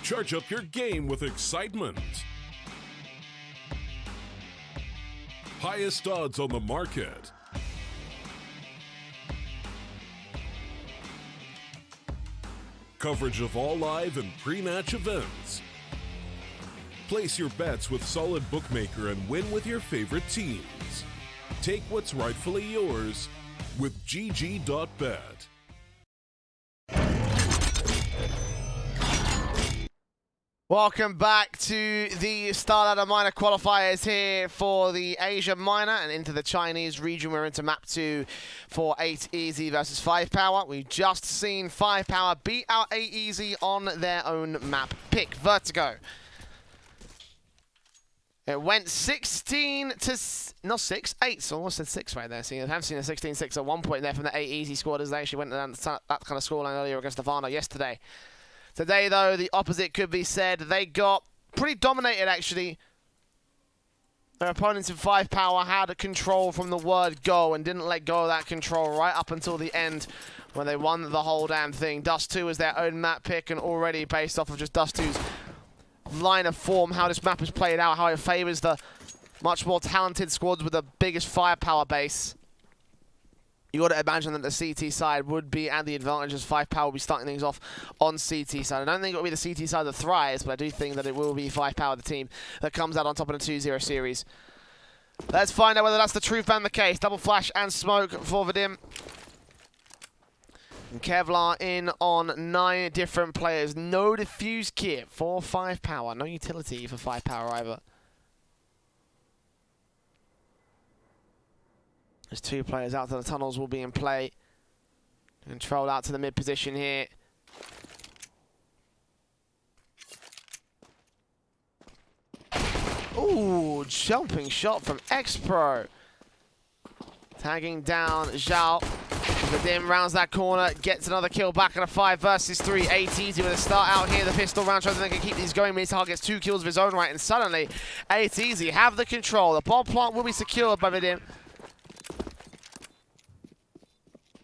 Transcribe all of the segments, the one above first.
Charge up your game with excitement. Highest odds on the market. Coverage of all live and pre-match events. Place your bets with solid bookmaker and win with your favorite teams. Take what's rightfully yours with GG.bet. Welcome back to the StarLadder Minor qualifiers here for the Asia Minor and into the Chinese region. We're into map 2 for 8 Easy versus 5Power. We've just seen 5Power beat out 8 Easy on their own map pick, Vertigo. It went 16 to, not 6, 8, so I almost said 6 right there. See, I have seen a 16-6 at one point there from the 8 Easy squad as they actually went down that kind of scoreline earlier against Nirvana yesterday. Today, though, the opposite could be said. They got pretty dominated, actually. Their opponents in 5Power had control from the word go and didn't let go of that control right up until the end when they won the whole damn thing. Dust 2 is their own map pick, and already based off of just Dust 2's line of form, how this map is played out, how it favors the much more talented squads with the biggest firepower base. You got to imagine that the CT side would be at the advantage as 5Power will be starting things off on CT side. I don't think it will be the CT side that thrives, but I do think that it will be 5Power, the team that comes out on top of the 2-0 series. Let's find out whether that's the truth and the case. Double flash and smoke for Vadim. And Kevlar in on 9 different players. No defuse kit for 5Power. No utility for 5Power either. There's 2 players out to the tunnels will be in play. Control out to the mid position here. Ooh, jumping shot from X-Pro. Tagging down Zhao. Vadim rounds that corner, gets another kill back at a 5 versus 3. 8 Easy with a start out here. The pistol round tries to think they can keep these going. Mini targets 2 kills of his own right, and suddenly 8 Easy have the control. The bomb plant will be secured by Vadim.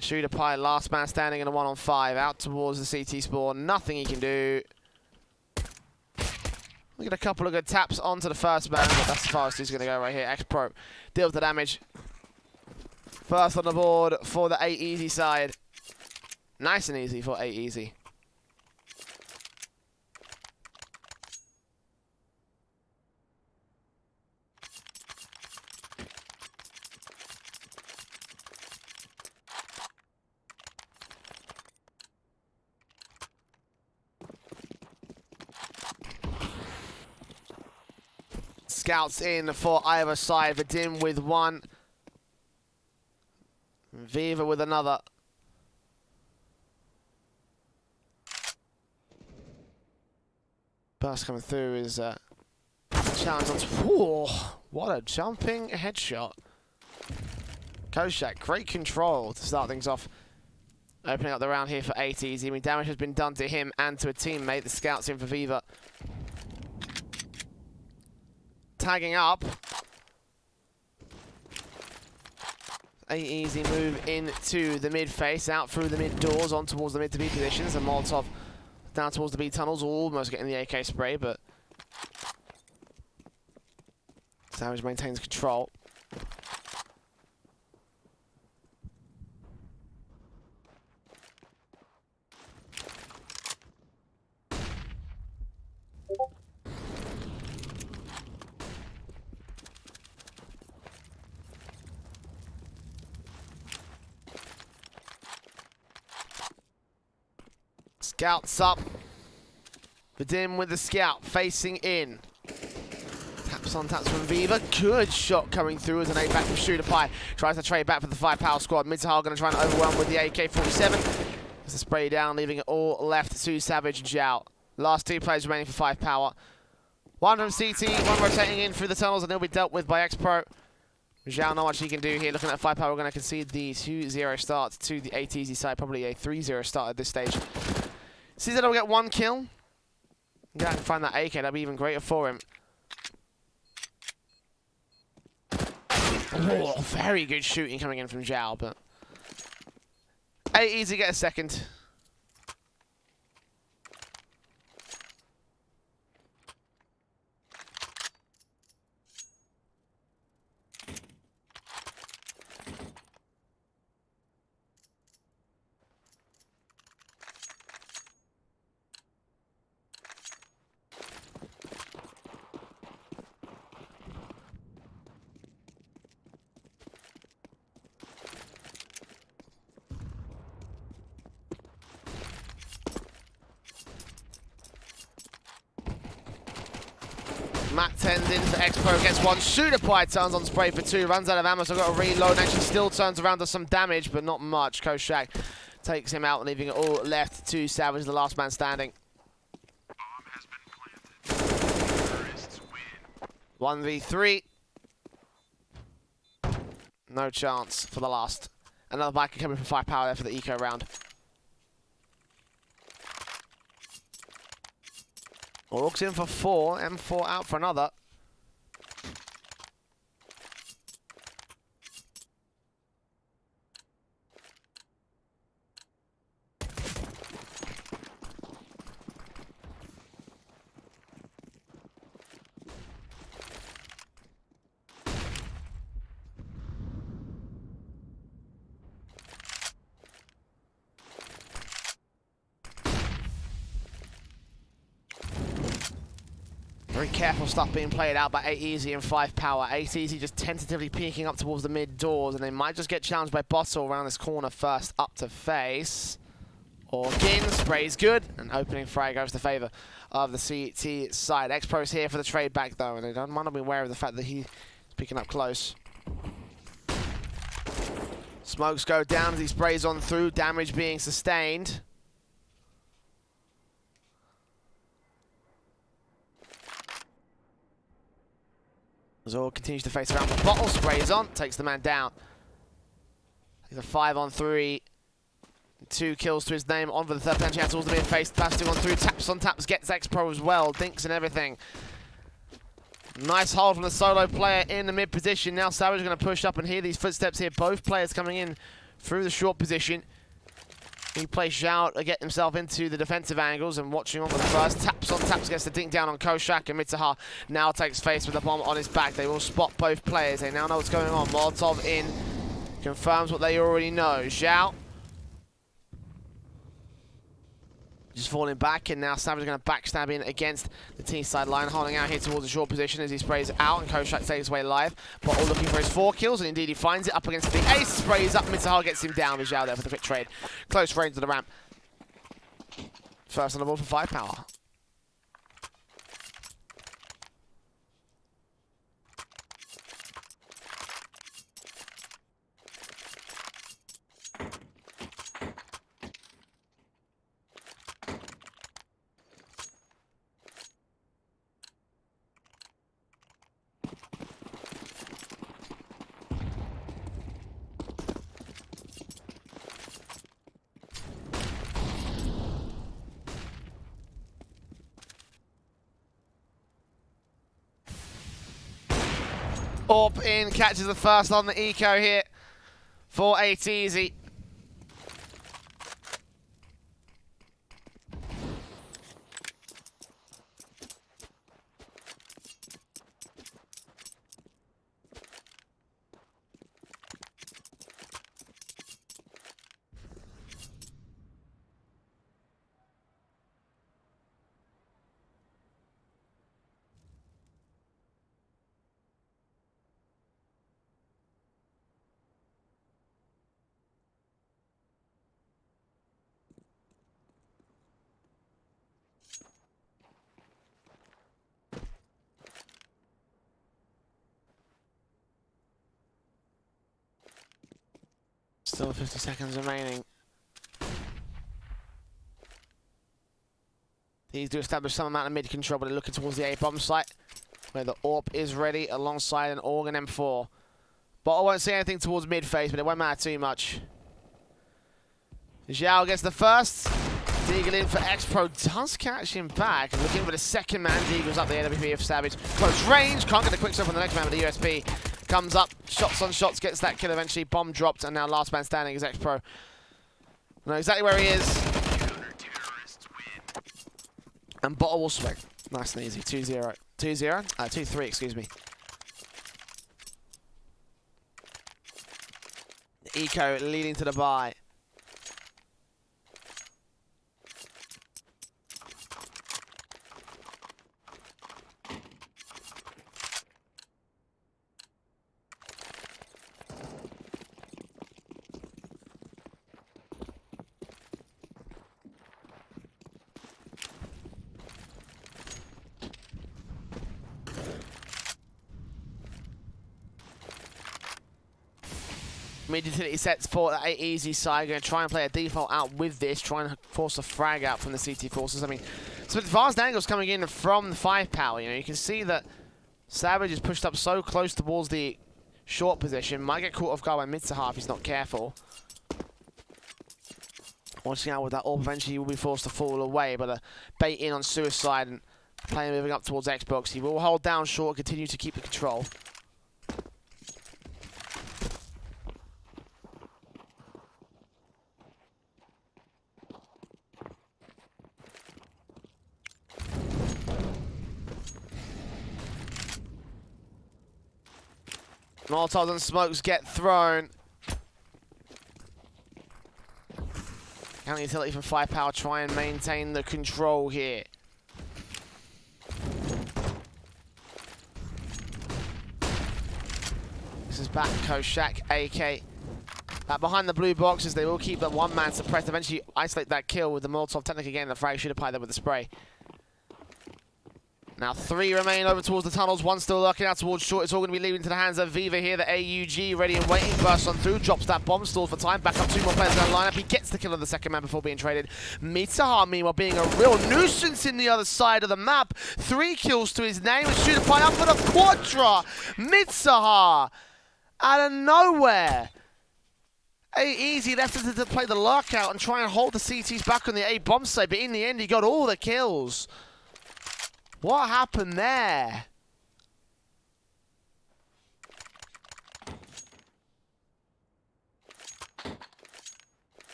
Shooter Pie, last man standing in a 1-on-5, out towards the CT spawn. Nothing he can do. We get a couple of good taps onto the first man, but that's as far as he's going to go right here. X-Pro deals the damage. First on the board for the 8 Easy side. Nice and easy for 8 Easy. Scouts in for either side. Vadim with 1. Viva with another. Burst coming through is challenge on. Whoa, what a jumping headshot. Koshak, great control to start things off. Opening up the round here for 8 Easy. I mean, damage has been done to him and to a teammate. The scouts in for Viva. Tagging up. 8 Easy move into the mid face, out through the mid doors, on towards the mid to B positions, and Molotov down towards the B tunnels, almost getting the AK spray, but Savage maintains control. Scouts up. Vadim with the scout, facing in. Taps on taps from Viva. Good shot coming through as an 8 back from Shooter Pie. Tries to trade back for the 5Power squad. Mid-Sahar going to try and overwhelm with the AK-47. As a spray down, leaving it all left to Savage and Zhao. Last 2 players remaining for 5Power. 1 from CT, 1 rotating in through the tunnels, and he'll be dealt with by X-Pro. Zhao, not much he can do here. Looking at 5Power, we're going to concede the 2-0 start to the 8 Easy side. Probably a 3-0 start at this stage. CZ will get 1 kill. Yeah, I can find that AK. That'd be even greater for him. Oh, very good shooting coming in from Zhao, but 8 Easy get a second. Matt tends into X-Pro, gets one. Shooter Pie turns on spray for 2, runs out of ammo, so got to reload, and actually still turns around, does some damage, but not much. Koshak takes him out, leaving it all left to Savage, the last man standing. 1v3. No chance for the last. Another biker coming from 5Power there for the eco round. Orcs in for 4, M4 out for another. Very careful stuff being played out by 8Easy and 5Power. 8Easy just tentatively peeking up towards the mid doors, and they might just get challenged by Bottle around this corner first up to face. Orkin sprays good, and opening frag goes to favour of the CT side. X-Pro's here for the trade back though, and they don't want to be aware of the fact that he's picking up close. Smokes go down as he sprays on through, damage being sustained. Zor continues to face around, but Bottle sprays on, takes the man down. He's a 5-on-3. 2 kills to his name, on for the third penalty towards the mid-face, blasting on through, taps on taps, gets X-Pro as well, dinks and everything. Nice hold from the solo player in the mid position. Now Savage is going to push up and hear these footsteps here. Both players coming in through the short position. He plays Zhao to get himself into the defensive angles and watching on for the first. Taps on taps, gets the dink down on Koshak, and Mitsuha now takes face with a bomb on his back. They will spot both players. They now know what's going on. Molotov in, confirms what they already know. Zhao just falling back, and now Savage is going to backstab in against the T side line, holding out here towards the short position as he sprays out, and Koshak takes away live. Bottle looking for his 4 kills, and indeed he finds it up against the ace, sprays up, Mitsuha gets him down with Zhao there for the quick trade. Close range of the ramp. First on the ball for 5Power. Orp in, catches the first on the eco here for 8Easy. Still 50 seconds remaining. These do establish some amount of mid control, but they're looking towards the A-bomb site, where the AWP is ready alongside an AUG and M4. Bottle won't see anything towards mid-face, but it won't matter too much. Zhao gets the first. Deagle in for X-Pro, does catch him back. And looking for the second man. Deagle's up the AWP of Savage. Close range, can't get the quick stop on the next man with the USP. Comes up, shots on shots, gets that kill eventually. Bomb dropped, and now last man standing is X-Pro. Know exactly where he is. And Bottle will swing. Nice and easy. 2-0. 2-0? 2-3, excuse me. Eco leading to the buy. Mid-utility sets for the easy side. Going to try and play a default out with this, trying to force a frag out from the CT forces. I mean, some advanced angles coming in from the 5-power. You know, you can see that Savage is pushed up so close towards the short position. Might get caught off guard by Mitsuha if he's not careful. Watching out with that orb, eventually he will be forced to fall away, but a bait in on Suicide and player moving up towards Xbox. He will hold down short, continue to keep the control. Molotovs and smokes get thrown. Counter utility from 5-power, try and maintain the control here. This is back Koshak, AK. Back behind the blue boxes, they will keep the one-man suppressed, eventually isolate that kill with the Molotov technique again. The frag should apply there with the spray. Now 3 remain over towards the tunnels, 1 still lurking out towards short. It's all going to be leaving to the hands of Viva here. The AUG ready and waiting, bursts on through, drops that bomb, stalls for time, back up 2 more players in the lineup. He gets the kill of the second man before being traded. Mitsuha, meanwhile, being a real nuisance in the other side of the map. 3 kills to his name, and shoot up for the quadra. Mitsuha, out of nowhere. Easy left to play the lurkout and try and hold the CTs back on the A bomb side, but in the end he got all the kills. What happened there?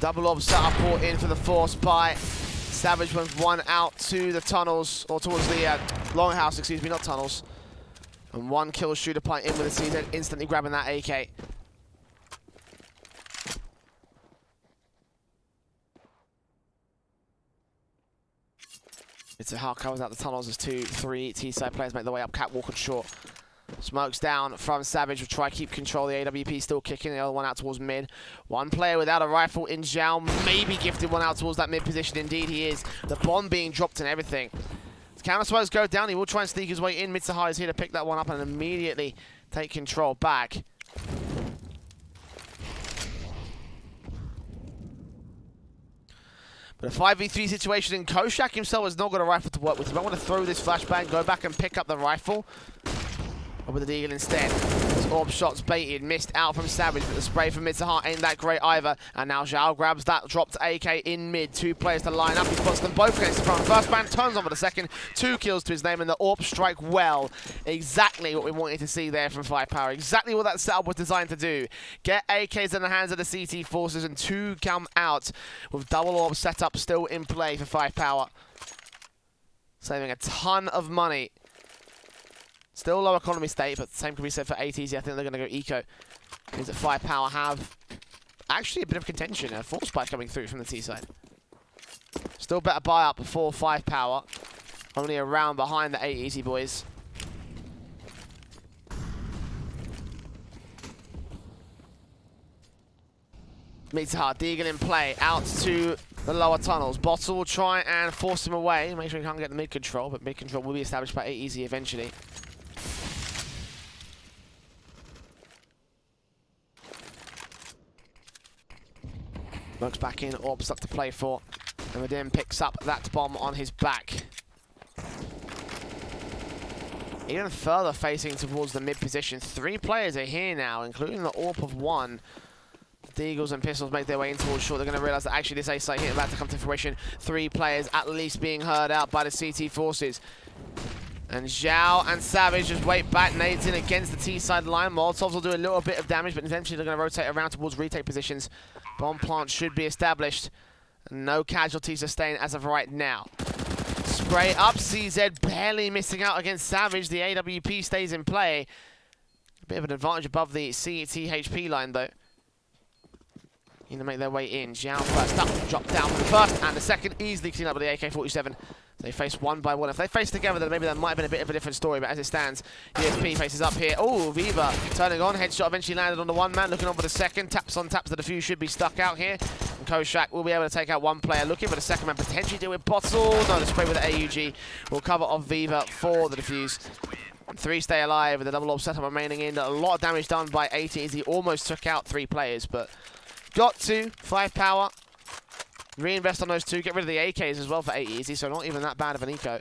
Double orb setup brought in for the force buy. Savage went 1 out to the tunnels, or towards the longhouse, excuse me, not tunnels. And 1 kill shooter point in with the CZ, instantly grabbing that AK. It's a hard covers out the tunnels as 2, 3 T-side players make their way up catwalk and short. Smokes down from Savage, will try to keep control. The AWP still kicking, the other one out towards mid. 1 player without a rifle in Zhao, maybe gifted 1 out towards that mid position. Indeed he is. The bomb being dropped and everything. Counter smokes go down, he will try and sneak his way in. Mitsuha is here to pick that one up and immediately take control back. But a 5v3 situation, and Koshak himself has not got a rifle to work with. He might want to throw this flashbang, go back and pick up the rifle. Or with the deagle instead. His orb shots baited, missed out from Savage, but the spray from Mitsuha ain't that great either. And now Zhao grabs that dropped AK in mid. 2 players to line up, he spots them both against the front. First man turns on for the second, 2 kills to his name, and the orb strike well. Exactly what we wanted to see there from 5-power. Exactly what that setup was designed to do. Get AKs in the hands of the CT forces and 2 come out with double orb setup still in play for 5-power. Saving a ton of money. Still low economy state, but the same can be said for ATZ. I think they're going to go eco. Means that 5-power have actually a bit of contention. A force spike coming through from the T side. Still better buy up before 5-power. Only a round behind the 8 easy boys. Mitsuha, Deagle in play, out to the lower tunnels. Bottle will try and force him away. Make sure he can't get the mid control, but mid control will be established by 8 easy eventually. Looks back in, orbs up to play for, and Vadim picks up that bomb on his back. Even further facing towards the mid position. 3 players are here now, including the AWP of 1. The Eagles and Pistols make their way in towards short. They're going to realize that actually this A site here about to come to fruition. 3 players at least being heard out by the CT forces. And Zhao and Savage just wait back, nades in against the T-side line. Molotovs will do a little bit of damage, but eventually they're going to rotate around towards retake positions. Bomb plant should be established. No casualties sustained as of right now. Spray up, CZ barely missing out against Savage. The AWP stays in play. A bit of an advantage above the CT-HP line, though. Need to make their way in. Zhao first up, drop down for the first and the second, easily clean up with the AK-47. They face 1 by 1. If they face together, then maybe that might have been a bit of a different story, but as it stands, ESP faces up here. Oh, Viva turning on, headshot eventually landed on the 1 man, looking on for the second. Taps on taps, the defuse should be stuck out here. And Koshak will be able to take out one player, looking for the second man, potentially deal with Bottle. No, the spray with the AUG will cover off Viva for the defuse. 3 stay alive with the double orb setup remaining in. A lot of damage done by 80 he almost took out 3 players, but got to 5Power. Reinvest on those 2, get rid of the AKs as well for 8 easy, so not even that bad of an eco.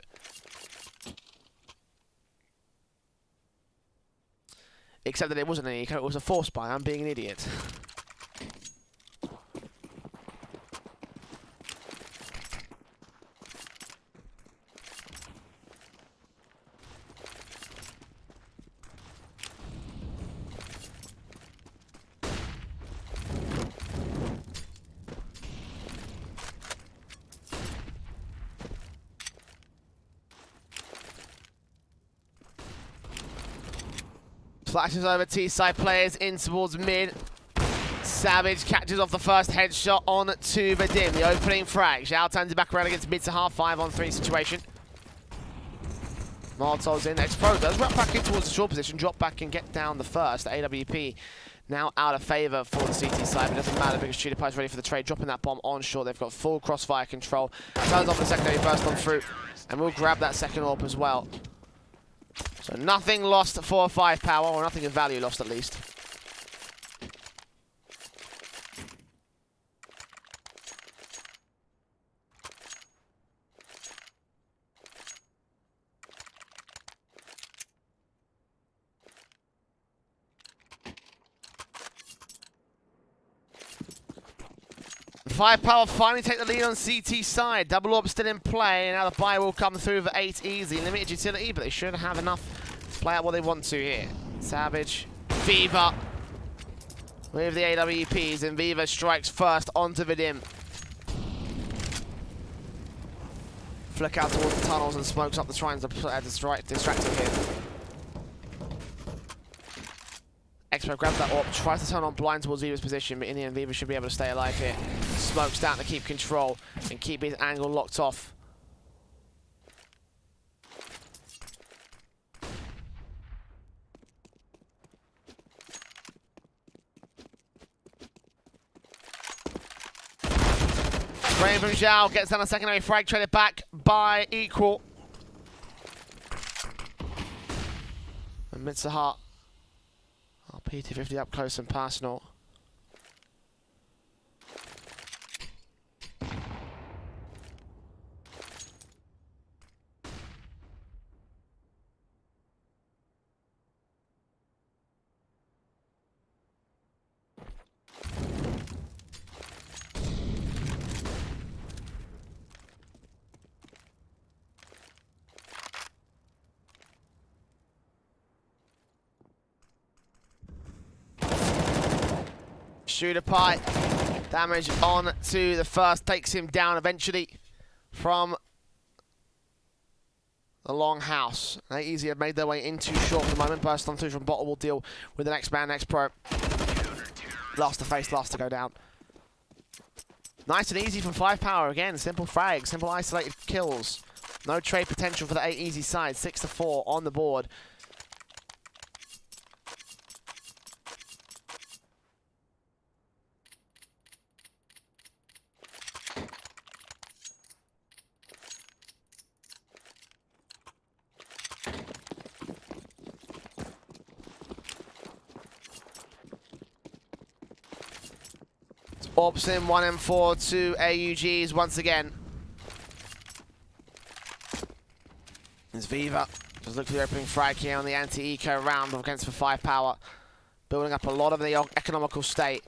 Except that it wasn't an eco, it was a force buy. I'm being an idiot. 'Flashes over T-side players in towards mid. Savage catches off the first headshot on to Vadim. The opening frag. Zhao turns it back around against mid to half 5-on-3 situation. Molotov's in. X-Pro does wrap back in towards the short position. Drop back and get down the first. AWP now out of favour for the CT side. But it doesn't matter because Cheetah Pie's ready for the trade. Dropping that bomb on short. They've got full crossfire control. Turns off the secondary burst on through. And we'll grab that second AWP as well. So nothing lost for 5Power, or nothing of value lost at least. Firepower finally take the lead on CT side. Double orb still in play, and now the buy will come through for 8 easy. Limited utility, but they should have enough to play out what they want to here. Savage, Viva with the AWPs, and Viva strikes first onto Vadim. Flick out towards the tunnels and smokes up the shrines to distract him here. X-Pro grabs that AWP, tries to turn on blind towards Viva's position, but in the end Viva should be able to stay alive here. Smokes down to keep control and keep his angle locked off. Rain from Zhao gets down a secondary frag, traded back by Equal. And Mitsuha. PT50 up close and personal. Shooter Pie, damage on to the first, takes him down eventually from the long house. They easy have made their way into short for the moment. Burst on through from bottom will deal with the next man, next pro. Last to face, last to go down. Nice and easy from 5Power again. Simple frag, simple isolated kills. No trade potential for the 8 easy side. 6-4 on the board. Ops in 1M4, 2 AUGs once again. There's Viva. Just look for the opening frag here on the anti-eco round against for 5Power. Building up a lot of the economical state.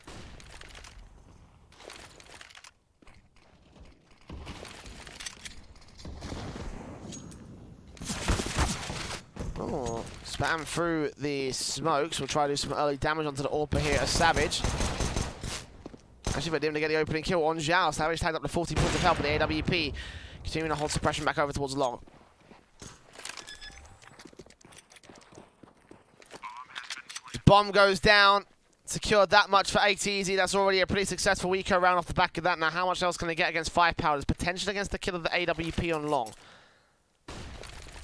Oh, spam through the smokes. We'll try to do some early damage onto the AWP here as Savage. Actually, for him to get the opening kill on Zhao. Savage tagged up to 40 points of help with the AWP. Continuing to hold suppression back over towards long. Bomb goes down. Secured that much for 8 easy. That's already a pretty successful eco round off the back of that. Now, how much else can they get against 5Power? There's potential against the kill of the AWP on long.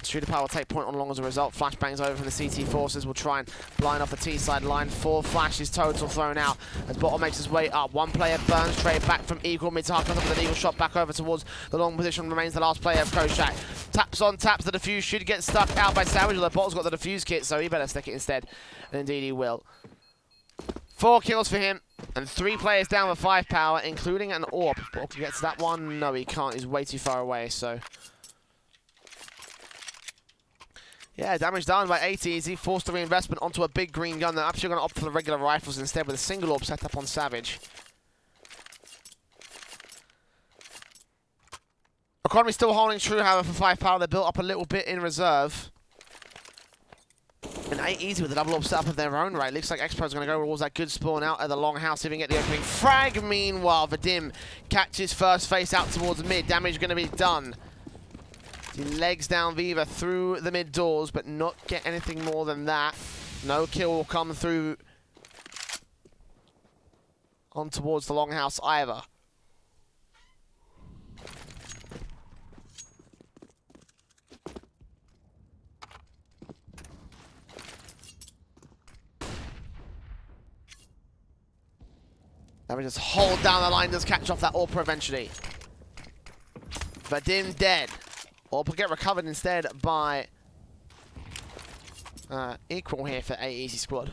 StarLadder will take point on long as a result. Flashbangs over from the CT forces. Will try and blind off the T side line. 4 flashes total thrown out as Bottle makes his way up. One player burns trade back from Eagle. Mid-to-hard comes up with an Eagle shot back over towards the long position. Remains the last player of Koshak. Taps on taps. The defuse should get stuck out by Savage. Although Bottle's got the defuse kit, so he better stick it instead. And indeed he will. 4 kills for him, and 3 players down with 5Power, including an AWP. Bottle can get to that one. No, he can't. He's way too far away, so... Yeah, damage done by 8easy. Forced the reinvestment onto a big green gun. They're actually going to opt for the regular rifles instead with a single AWP set up on Savage. Economy still holding true, however, for 5Power. They're built up a little bit in reserve. And 8easy with a double AWP set up of their own right. Looks like X-Pro's going to go towards that good spawn out at the long house, see if he can get the opening frag. Meanwhile, Vadim catches first face out towards mid. Damage going to be done. He legs down Viva through the mid doors, but not get anything more than that. No kill will come through on towards the long house either. Now we just hold down the line, does catch off that AWP eventually. Vadim dead. AWP will get recovered instead by Equal here for 8easy squad.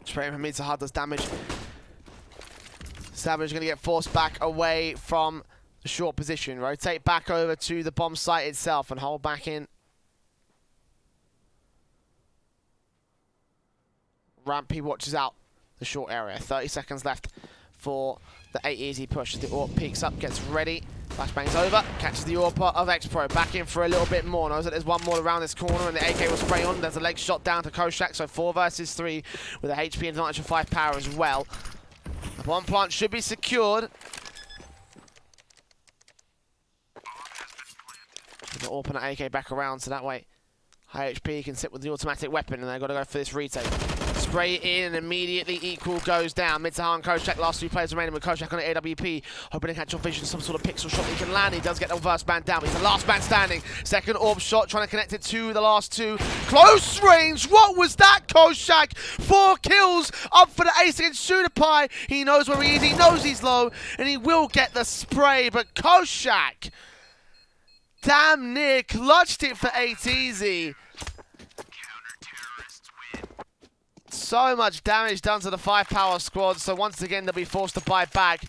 Spraying from mid-to-hard does damage. Savage going to get forced back away from the short position. Rotate back over to the bomb site itself and hold back in. Rampy watches out the short area. 30 seconds left for the 8easy push. The AWP peeks up, gets ready. Flashbangs over, catches the AWP of X-Pro. Back in for a little bit more. Knows that there's one more around this corner and the AK will spray on. There's a leg shot down to Koshak, so 4 versus 3 with a HP advantage of 5Power as well. The bomb plant should be secured. The AWP and the AK back around, so that way high HP can sit with the automatic weapon, and they've got to go for this retake. Spray in and immediately Equal goes down. Mid-to-hard and Koshak, last 2 players remaining with Koshak on the AWP. Hoping to catch on vision, some sort of pixel shot that he can land. He does get the first man down, but he's the last man standing. Second AWP shot, trying to connect it to the last 2. Close range, what was that, Koshak? 4 kills up for the ace against StarLadder. He knows where he is, he knows he's low, and he will get the spray, but Koshak damn near clutched it for 8easy. So much damage done to the 5Power squad, so once again they'll be forced to buy back.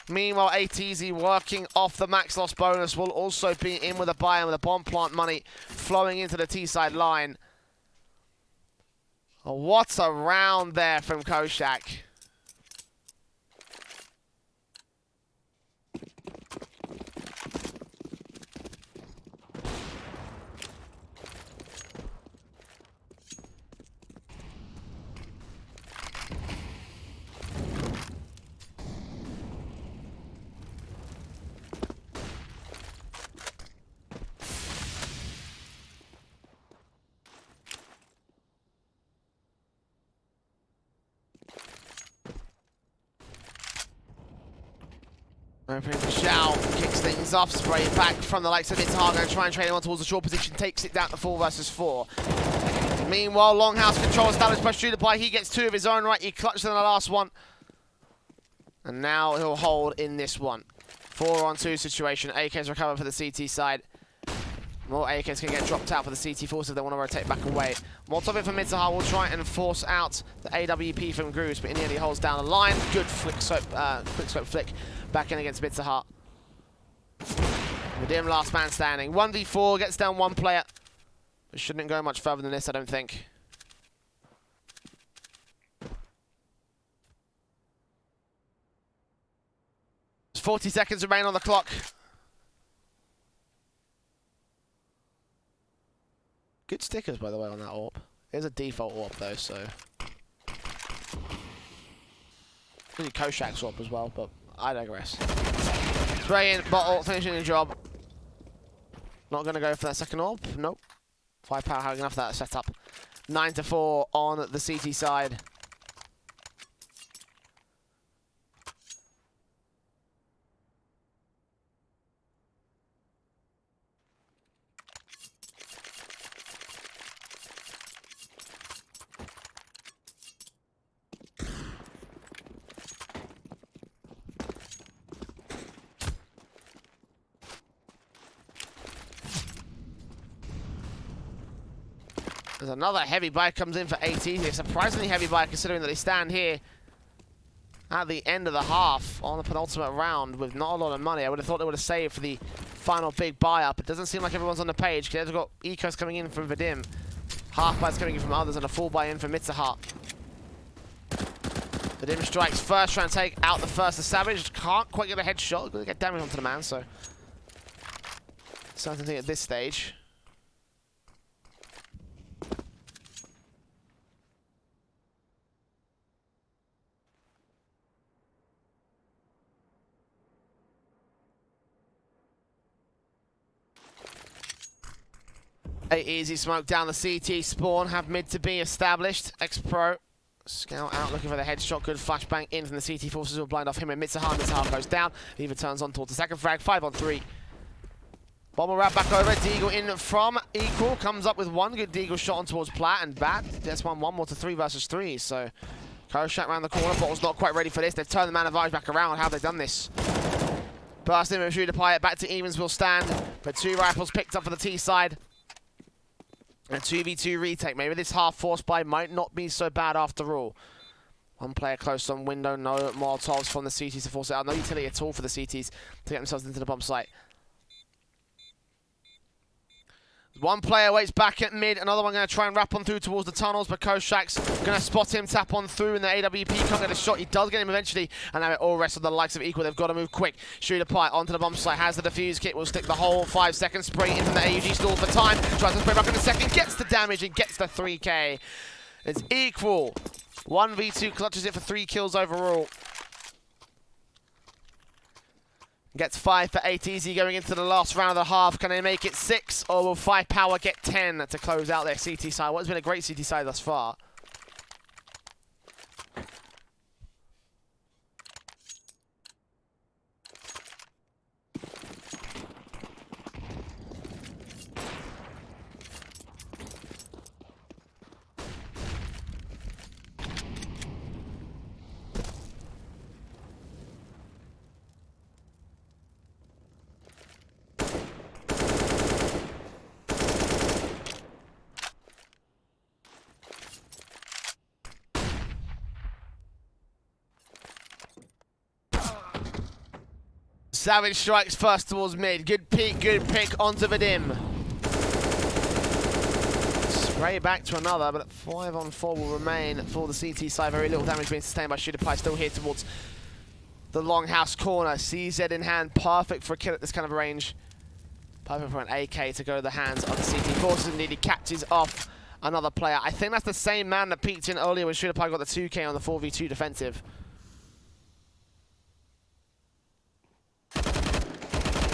Meanwhile, 8easy working off the max loss bonus will also be in with a buy and with the bomb plant money flowing into the T-side line. Oh, what a round there from Koshak. Opening for Shao, kicks things off, spray it back from the likes of mid-to-hard, going to try and trade him on towards the short position, takes it down to 4 versus 4. Meanwhile, Longhouse control established by StarLadder. He gets 2 of his own right, he clutched in the last one. And now he'll hold in this one. 4-on-2 situation, AK's recovered for the CT side. More AKs can get dropped out for the CT force if they want to rotate back away. More top it for mid-to-hard will try and force out the AWP from Grooves, but in the end he holds down the line. Good flick scope, quick scope flick back in against mid-to-hard. Vadim last man standing. 1v4, gets down 1 player. It shouldn't go much further than this, I don't think. There's 40 seconds remain on the clock. Good stickers, by the way, on that AWP. It is a default AWP, though, so... Really Koshak's AWP as well, but I digress. Spray in, bottle, finishing the job. Not going to go for that second orb. Nope. 5Power having enough of that setup. 9-4 on the CT side. There's another heavy buy comes in for AT. A surprisingly heavy buy considering that they stand here at the end of the half on the penultimate round with not a lot of money. I would have thought they would have saved for the final big buy up. It doesn't seem like everyone's on the page because they've got Ecos coming in from Vadim, half buys coming in from others, and a full buy in from Mitzahat. Vadim strikes first, trying to take out the first. The Savage can't quite get a headshot. Going to get damage onto the man, so something at this stage. A easy smoke down the CT spawn, have mid to be established. X-Pro, scout out looking for the headshot, good flashbang in from the CT forces will blind off him and Mitzahat goes down. Eva turns on towards the second frag, 5 on 3. Bomber wrap back over, Deagle in from Equal, comes up with one good Deagle shot on towards Plat and Bat. That's one more to 3 versus 3, so Koshak around the corner, Bottle's not quite ready for this. They've turned the man advantage back around. How have they done this? Burst in with Shooter Pilot, back to evens will stand, but 2 rifles picked up for the T side. And 2v2 retake. Maybe this half force buy might not be so bad after all. One player close on window, no Molotovs from the CTs to force it out. No utility at all for the CTs to get themselves into the bomb site. One player waits back at mid, another one going to try and wrap on through towards the tunnels, but Koshak's going to spot him, tap on through, and the AWP can't get a shot. He does get him eventually, and now it all rests on the likes of Equal. They've got to move quick. Shooter Pie onto the bomb site, has the defuse kit, will stick the whole 5 seconds, spray in from the AUG, stall for time, tries to spray back in a second, gets the damage and gets the 3k. It's Equal. 1v2 clutches it for 3 kills overall. Gets 5 for 8 easy going into the last round of the half. Can they make it 6 or will 5Power get 10 to close out their CT side? What has been a great CT side thus far. Savage strikes first towards mid. Good peek, good pick onto Vadim. Spray back to another, but 5 on 4 will remain for the CT side. Very little damage being sustained by Shooter Pie. Still here towards the longhouse corner. CZ in hand, perfect for a kill at this kind of range. Perfect for an AK to go to the hands of the CT forces. Indeed, he catches off another player. I think that's the same man that peeked in earlier when Shooter Pie got the 2k on the 4v2 defensive.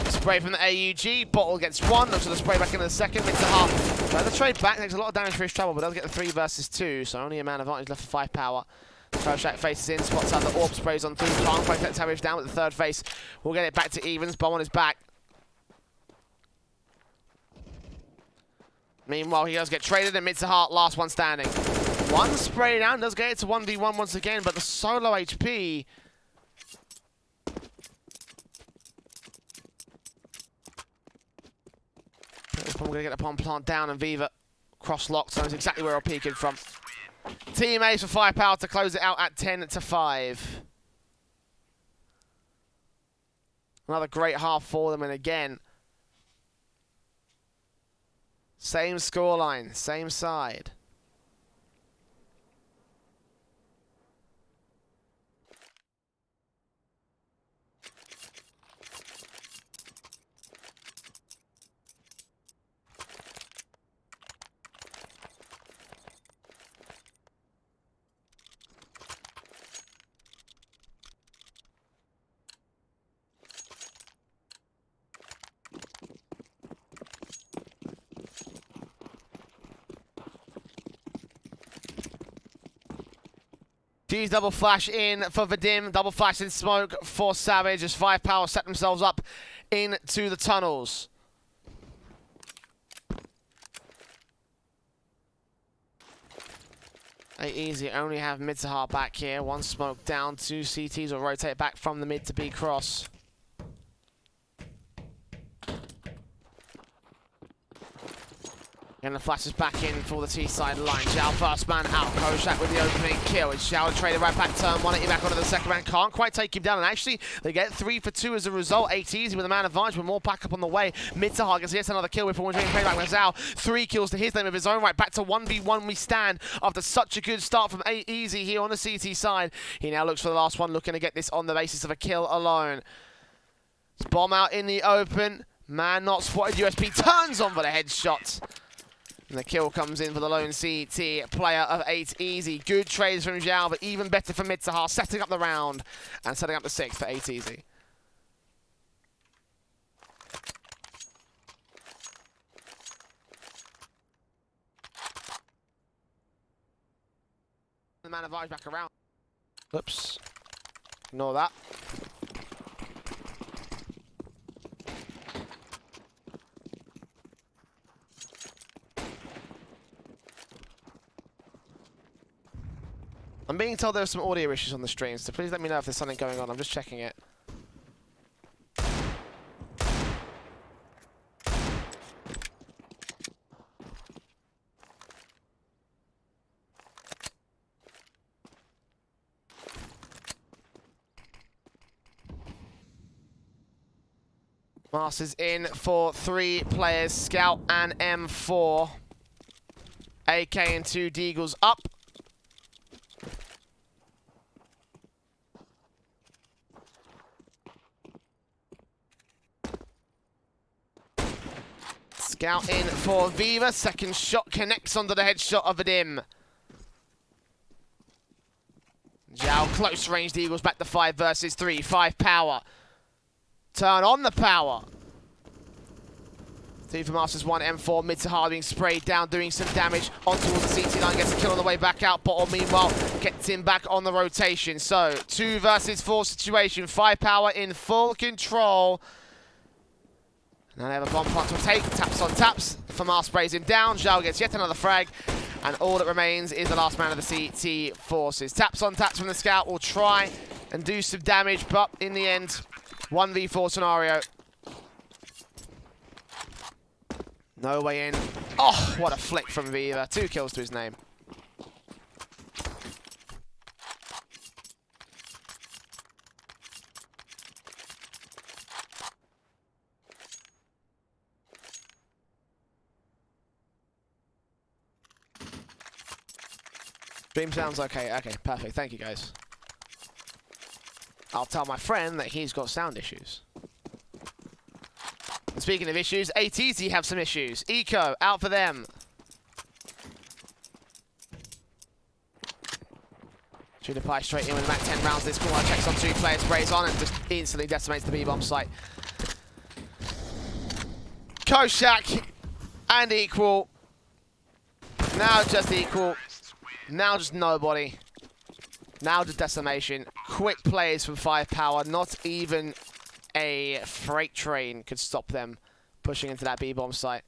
Spray from the AUG, Bottle gets 1, looks for the spray back into the second, makes a half. Tries to trade back, takes a lot of damage for his trouble, but does get the 3 versus 2, so only a man advantage left for 5Power. Koshak faces in, spots out the orb, sprays on through, can't quite get Savage down with the 3rd face. We'll get it back to evens, Bomb on his back. Meanwhile, he does get traded, and Mitzahat, last one standing. 1 spray down, does get it to 1v1 once again, but the solo HP... I'm going to get the bomb plant down and Viva cross-locked, so knows exactly where I'll peek in from. Team Ace for 5Power to close it out at 10-5. Another great half for them, and again, same scoreline, same side. G's double flash in for Vadim, double flash in smoke for Savage as 5Power set themselves up into the tunnels. Easy only have mid to hard back here. One smoke down, two CTs will rotate back from the mid to B cross. And the flashes back in for the T-side line. Zhao first man out. Kojak with the opening kill. It's Zhao to trade it right back turn one. It back onto the second man. Can't quite take him down. And actually, they get 3 for 2 as a result. 8 easy with a man advantage with more backup on the way. Mid to hard gets yet another kill before being paid back with Zhao. 3 kills to his name of his own right. Back to 1v1 we stand after such a good start from 8 easy here on the CT side. He now looks for the last one, looking to get this on the basis of a kill alone. It's bomb out in the open. Man not spotted. USP turns on for the headshot. And the kill comes in for the lone CT player of 8 easy. Good trades from Zhao, but even better for Mitzahar, setting up the round and setting up the 6 for 8 easy. The man advantage back around. Oops. Ignore that. I'm being told there are some audio issues on the stream, so please let me know if there's something going on. I'm just checking it. Masters in for 3 players, Scout and M4. AK and 2 Deagles up. Scout in for Viva. Second shot connects onto the headshot of Vadim. Zhao close range Eagles back to 5 versus 3. 5Power. Turn on the power. 2 for Masters, 1 M4. Mid to hard being sprayed down, doing some damage on towards the CT line. Gets a kill on the way back out. Bottle meanwhile gets him back on the rotation. So 2 versus 4 situation. 5Power in full control. Now they have a bomb plant to take. Taps on taps. Famar sprays him down. Zhao gets yet another frag. And all that remains is the last man of the CT forces. Taps on taps from the Scout will try and do some damage, but in the end, 1v4 scenario. No way in. Oh, what a flick from Viva. 2 kills to his name. Stream sounds okay. Okay, perfect. Thank you, guys. I'll tell my friend that he's got sound issues. And speaking of issues, ATZ have some issues. Eco, out for them. PewDiePie straight in with Mac 10 rounds. This corner checks on 2 players, sprays on, and just instantly decimates the B-bomb site. Koshak and Equal. Now just Equal. Now just nobody. Now just decimation. Quick plays from 5Power. Not even a freight train could stop them pushing into that B-bomb site.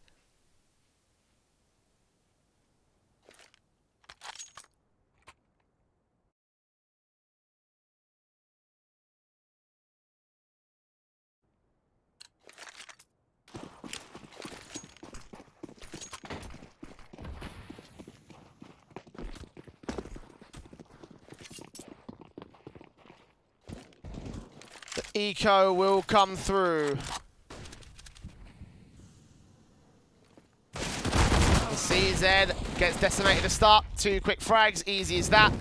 Eco will come through. CZ gets decimated to start. 2 quick frags, easy as that.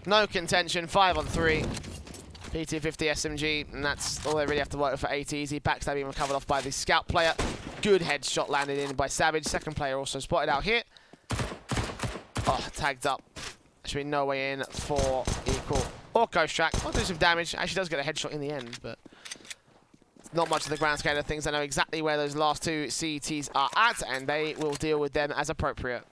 No contention, 5 on 3. PT50 SMG, and that's all they really have to work with for 8 easy. Backstab being recovered off by the Scout player. Good headshot landed in by Savage. Second player also spotted out here. Oh, tagged up. There should be no way in for Equal. Or Ghost Track. I'll do some damage. Actually does get a headshot in the end, but not much of the grand scale of things. I know exactly where those last 2 CTs are at, and they will deal with them as appropriate.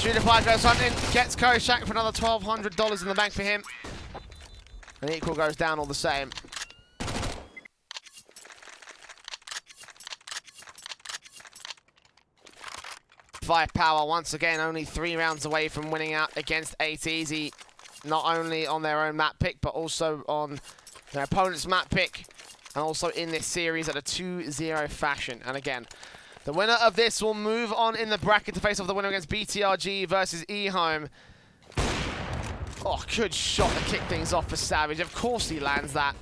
Shooter Pie goes hunting, gets Koshak for another $1,200 in the bank for him. And equal goes down all the same. Firepower once again only 3 rounds away from winning out against 8 Easy. Not only on their own map pick, but also on their opponent's map pick. And also in this series at a 2-0 fashion. And again, the winner of this will move on in the bracket to face off the winner against BTRG versus eHome. Oh, good shot to kick things off for Savage. Of course he lands that.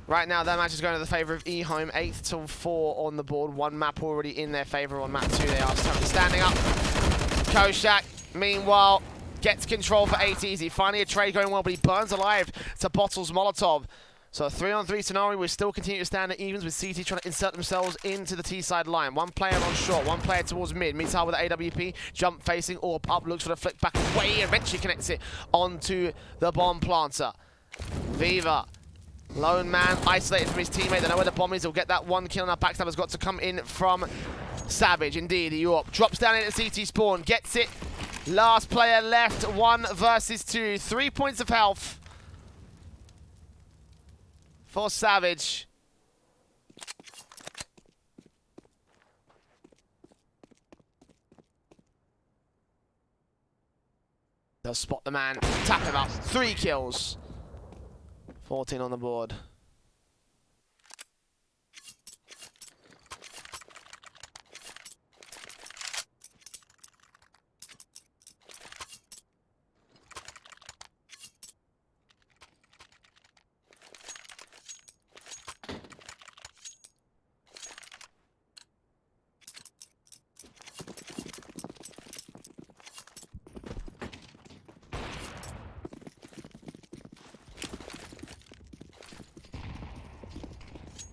Right now, their match is going to the favour of eHome. 8-4 on the board. 1 map already in their favour on map 2. They are currently standing up. Koshak, meanwhile, gets control for 8 Easy. Finally a trade going well, but he burns alive to Bottles Molotov. So a 3-on-3 scenario. We still continue to stand at evens with CT trying to insert themselves into the T-side line. 1 player on short, 1 player towards mid. Mizar with the AWP, jump facing, AWP up, looks for the flick back away, eventually connects it onto the bomb planter. Viva, lone man, isolated from his teammate. They know where the bomb is. He'll get that 1 kill. Now backstabber's got to come in from Savage. Indeed, the AWP drops down into CT spawn, gets it. Last player left, 1 versus 2. 3 points of health for Savage. They'll spot the man, tap him up, 3 kills. 14 on the board.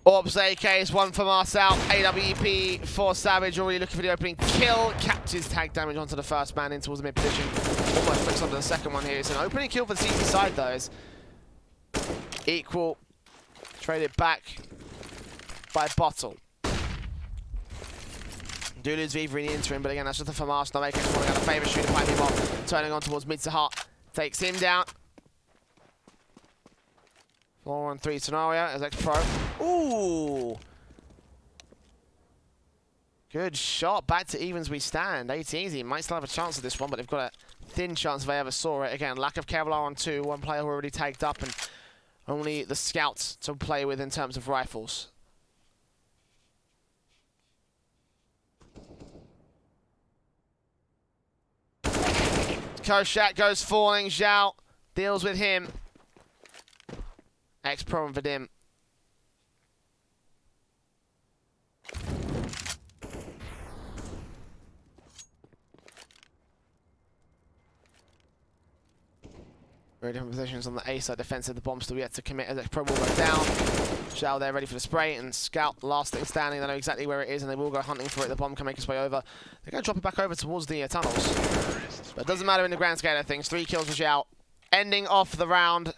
Orbs AKs, 1 for Marcel. AWP for Savage, already looking for the opening kill. Captures tag damage onto the first man in towards the mid position. Almost flicks onto the second one here. It's an opening kill for the CT side though. It's equal. Traded back by Bottle. Do lose Viva in the interim, but again, that's just a FAMAS. No AKs falling out of favour. Shooter by him off. Turning on towards Mizar. Takes him down. 4-on-3 scenario as X-Pro. Ooh! Good shot. Back to evens we stand. 8 Easy might still have a chance of this one, but they've got a thin chance if they ever saw it. Again, lack of Kevlar on 2. 1 player already tagged up and only the scouts to play with in terms of rifles. Koshak goes falling. Zhao deals with him. X-Pro and Vadim. Very different positions on the A side defensive. The bomb still yet to commit as X-Pro will go down. Zhao there ready for the spray, and Scout last thing standing. They know exactly where it is and they will go hunting for it. The bomb can make its way over. They're going to drop it back over towards the tunnels. But it doesn't matter in the grand scale of things. 3 kills for Zhao. Ending off the round.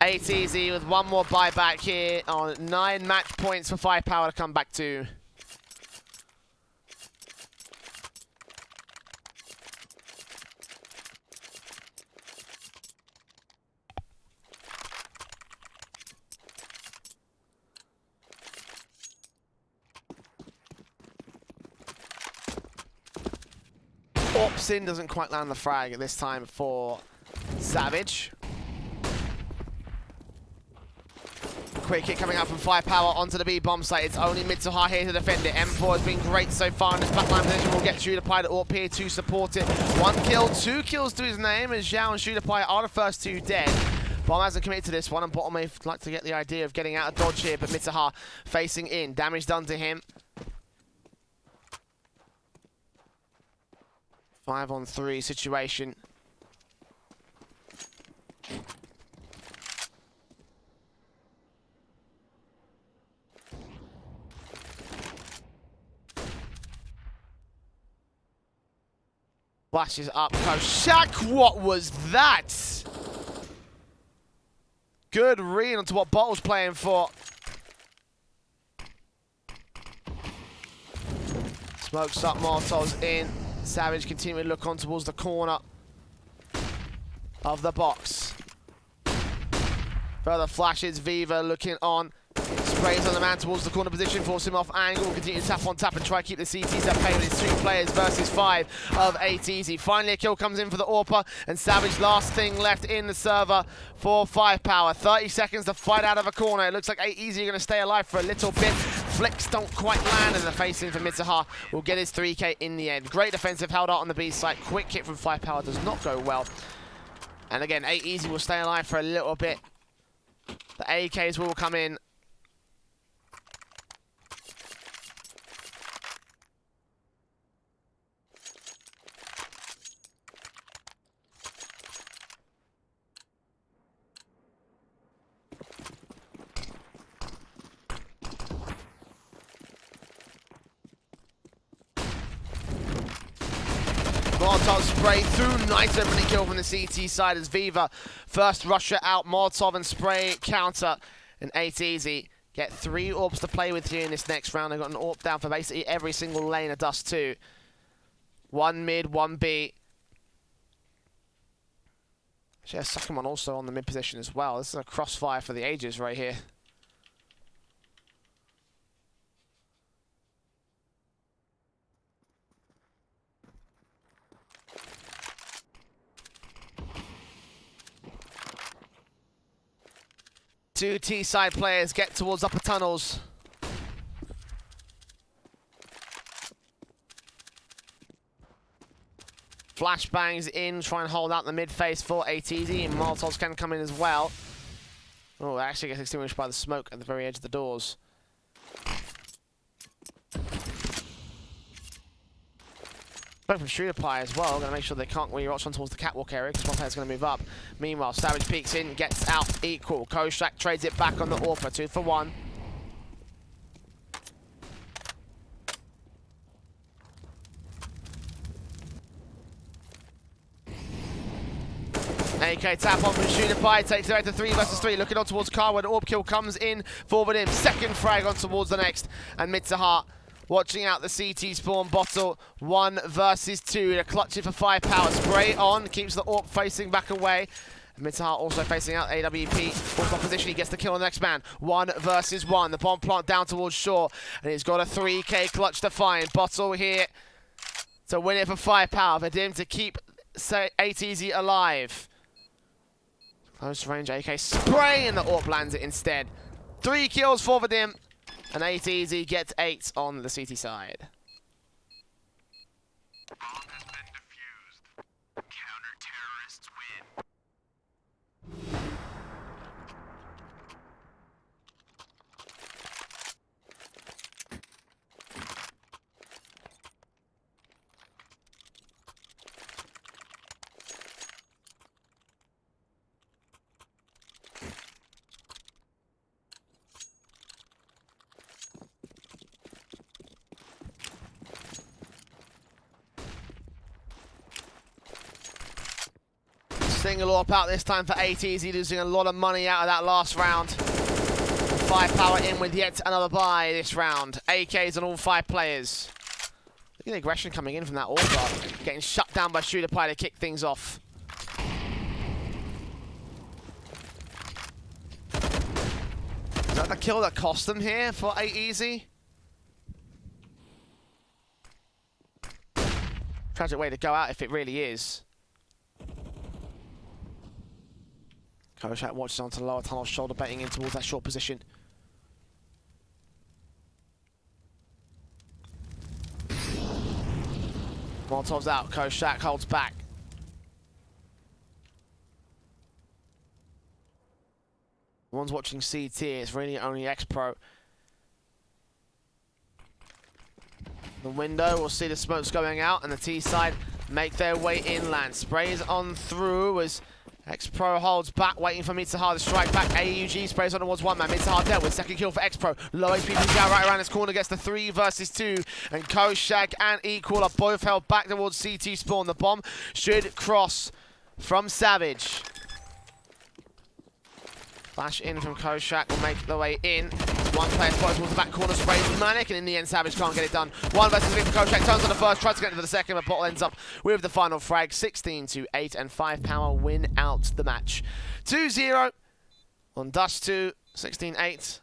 8 Easy with 1 more buyback here on 9 match points for 5Power to come back to. Opsin doesn't quite land the frag at this time for Savage. Quick hit coming out from 5Power onto the B bomb site. It's only Mizar here to defend it. M4 has been great so far in this backline position. We'll get Shooter Pie to AWP here to support it. 1 kill, 2 kills to his name as Zhao and Shooter Pie are the first 2 dead. Bomb hasn't committed to this one, and Bottom may like to get the idea of getting out of dodge here, but Mizar facing in. Damage done to him. 5-on-3 situation. Flashes up, Koshak, what was that? Good read onto what Bottle's playing for. Smokes up Molotovs in Savage continuing to look on towards the corner of the box. Further flashes, Viva looking on. Sprays on the man towards the corner position, force him off angle, continue to tap on tap and try to keep the CTs at bay with his 2 players versus 5 of 8 Easy. Finally a kill comes in for the AWPer, and Savage last thing left in the server for 5Power. 30 seconds to fight out of a corner. It looks like 8 Easy are going to stay alive for a little bit. Flicks don't quite land, and the facing for Mitsaha will get his 3k in the end. Great defensive held out on the B site. Quick hit from 5Power does not go well. And again, 8 Easy will stay alive for a little bit. The AKs will come in. Molotov spray through, nice opening kill from the CT side as Viva first rusher out, Molotov and spray counter, and 8 Easy get 3 AWPs to play with here in this next round. They've got an AWP down for basically every single lane of Dust 2. 1 mid, 1 B. Actually, Suckerman also on the mid position as well. This is a crossfire for the ages right here. Two T-side players get towards upper tunnels. Flashbangs in, try and hold out the mid face for 8 Easy, and Molotovs can come in as well. Oh, it actually gets extinguished by the smoke at the very edge of the doors. Both from Shooter Pie as well, going to make sure they can't really watch on towards the catwalk area because one player's going to move up. Meanwhile, Savage peeks in, gets out equal. Koshak trades it back on the AWPer, 2 for 1. AK tap on from Shooter Pie, takes it out to 3 versus 3, looking on towards Car when the AWP kill comes in, forward him. Second frag on towards the next, and Mitsaha watching out the CT spawn bottle. 1 versus 2. They're clutching for 5Power. Spray on. Keeps the AWP facing back away. Mitsaha also facing out AWP. Full opposition. He gets the kill on the next man. 1 versus 1. The bomb plant down towards Shore. And he's got a 3k clutch to find. Bottle here to win it for 5Power. For him to keep 8 Easy alive. Close range AK spray, and the AWP lands it instead. 3 kills for Vadim. And 8 Easy gets 8 on the CT side. Bomb has been defused. Counter-terrorists win. Single AWP out this time for 8 Easy, losing a lot of money out of that last round. 5Power in with yet another buy this round. AKs on all 5 players. Look at the aggression coming in from that AWP. Getting shut down by Shooter Pie to kick things off. Is that the kill that cost them here for 8 Easy? Tragic way to go out if it really is. Koshak watches onto the lower tunnel, shoulder betting in towards that short position. Molotov's out, Koshak holds back. One's watching CT, it's really only X-Pro. The window, we'll see the smokes going out, and the T side make their way inland. Sprays on through as X-Pro holds back, waiting for Mitsaha to strike back. AUG sprays on towards 1 man. Mitsaha dealt with second kill for X-Pro. Low HP down right around his corner, gets the 3 versus 2. And Koshak and Equal are both held back towards CT spawn. The bomb should cross from Savage. Flash in from Koshak will make the way in. One player spotted towards the back corner, sprays Manic, and in the end, Savage can't get it done. 1 versus 3 for Kochak, turns on the first, tries to get into the second, but Bottle ends up with the final frag. 16-8, and 5Power win out the match. 2-0 on Dust 2, 16-8.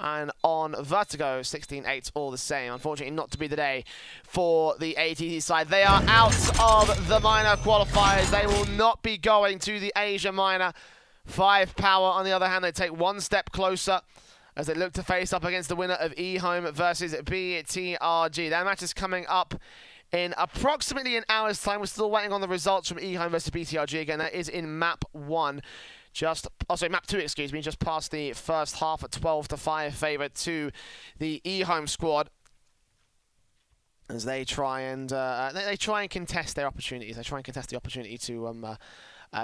And on Vertigo, 16-8, all the same. Unfortunately, not to be the day for the ATT side. They are out of the minor qualifiers. They will not be going to the Asia minor. 5Power, on the other hand, they take one step closer as they look to face up against the winner of eHome versus BTRG. That match is coming up in approximately an hour's time. We're still waiting on the results from eHome versus BTRG. Again, that is in map 1. Map 2, excuse me, just past the first half at 12-5 favour to the eHome squad as they try and contest their opportunities. They try and contest the opportunity to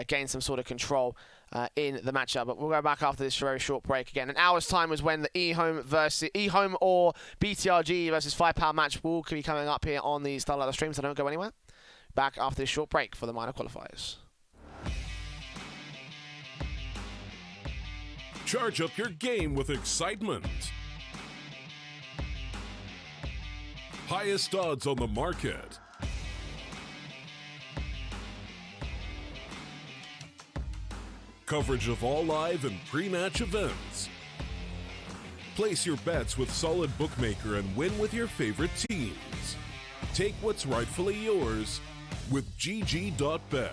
gain some sort of control in the matchup. But we'll go back after this very short break again. An hour's time was when the eHome or BTRG versus 5Power match will be coming up here on the StarLadder stream, so don't go anywhere. Back after this short break for the minor qualifiers. Charge up your game with excitement. Highest odds on the market. Coverage of all live and pre-match events. Place your bets with Solid Bookmaker and win with your favorite teams. Take what's rightfully yours with GG.bet.